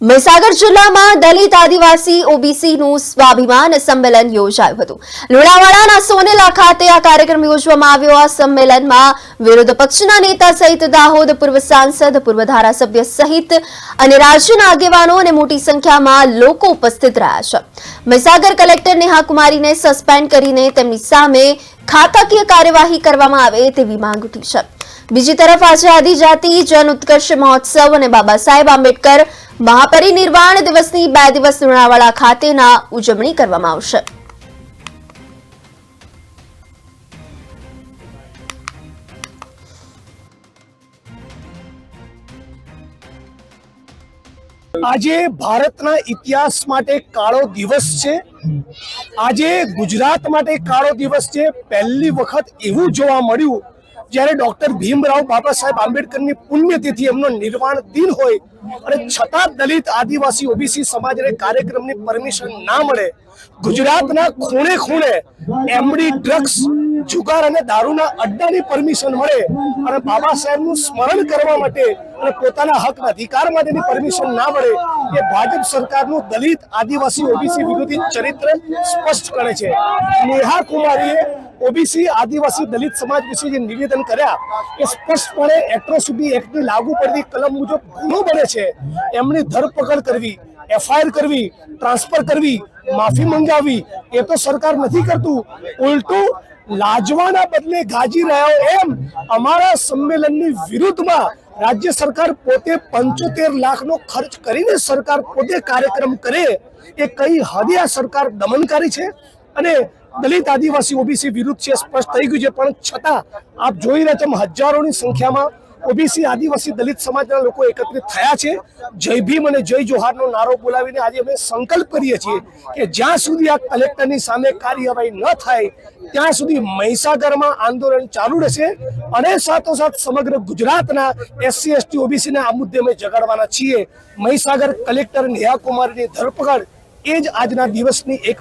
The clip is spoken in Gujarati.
મહીસાગર જિલ્લામાં દલિત આદિવાસી ઓબીસીનું સ્વાભિમાન સંમેલન યોજાયું હતું। લુણાવાડાના સોનેલા ખાતે આ કાર્યક્રમ યોજવામાં આવ્યો। આ સંમેલનમાં વિરોધ પક્ષના નેતા સહિત દાહોદ પૂર્વ સાંસદ, પૂર્વ ધારાસભ્ય સહિત અને રાજ્યના આગેવાનો અને મોટી સંખ્યામાં લોકો ઉપસ્થિત રહ્યા છે। મહીસાગર કલેક્ટર નેહા કુમારીને સસ્પેન્ડ કરીને તેમની સામે ખાતાકીય કાર્યવાહી કરવામાં આવે તેવી માંગ ઉઠી છે। બીજી તરફ આજે આદિજાતિ જન ઉત્કર્ષ મહોત્સવ અને બાબા સાહેબ આંબેડકર મહાપરિનિર્વાણ દિવસની 2 દિવસ લુણાવાડા ખાતેના ઉજવણી કરવામાં આવશે। આજે ભારતના ઇતિહાસ માટે કાળો દિવસ છે। આજે ગુજરાત માટે કાળો દિવસ છે। પહેલી વખત એવું જોવા મળ્યું જ્યારે ડોક્ટર ભીમરાવ બાબા સાહેબ આંબેડકરની પુણ્યતિથિ એમનો નિર્વાણ દિન હોય અને છતાં દલિત આદિવાસી ઓબીસી સમાજને કાર્યક્રમની પરમિશન ના મળે। ગુજરાતના ખૂણે ખૂણે એમડી, ડ્રગ્સ, જુગાર અને દારૂના અડ્ડાની પરમિશન મળે અને બાબા સાહેબનું સ્મરણ કરવા માટે અને પોતાના હક અધિકાર માટેની પરમિશન ના મળે એ ભાજપ સરકારનું દલિત આદિવાસી ઓબીસી વિરોધી ચરિત્ર સ્પષ્ટ કરે છે। નેહા કુમારીએ ઓબીસી આદિવાસી દલિત સમાજ વિશે જે નિવેદન કર્યા એ સ્પષ્ટપણે એટ્રોસિટી એક્ટની લાગુ પડતી કલમ મુજબ ગુનો બને છે। એમની ધરપકડ કરવી, એફઆઈઆર કરવી, ટ્રાન્સફર કરવી, માફી મંગાવી એ તો સરકાર નથી કરતું, ઉલટું લાજવાના બદલે ગાજી રહ્યો એમ અમારા સંમેલનની વિરુદ્ધમાં રાજ્ય સરકાર પોતે 75 લાખનો ખર્ચ કરીને સરકાર પોતે કાર્યક્રમ કરે એ કઈ હદે આ સરકાર દમનકારી છે અને દલિત આદિવાસી ઓબીસી વિરુદ્ધ છે સ્પષ્ટ થઈ ગયું છે। પણ છતાં આપ જોઈ રહ્યા છો હજારોની સંખ્યામાં ઓબીસી આદિવાસી દલિત સમાજના લોકો એકત્રિત થયા છે। જય ભીમ અને જય જોહારનો નારો બોલાવીને આજે અમે સંકલ્પ કરીએ છીએ કે જ્યાં સુધી આ કલેક્ટરની સામે કાર્યવાહી ન થાય ત્યાં સુધી મહીસાગરમાં આંદોલન ચાલુ રહેશે અને સાથોસાથ સમગ્ર ગુજરાતના એસસી, એસટી, ઓબીસીના આ મુદ્દે અમે જગાડવાના છીએ। મહીસાગર કલેક્ટર નેહા કુમારીની ધરપકડ એ જ આજના દિવસની એક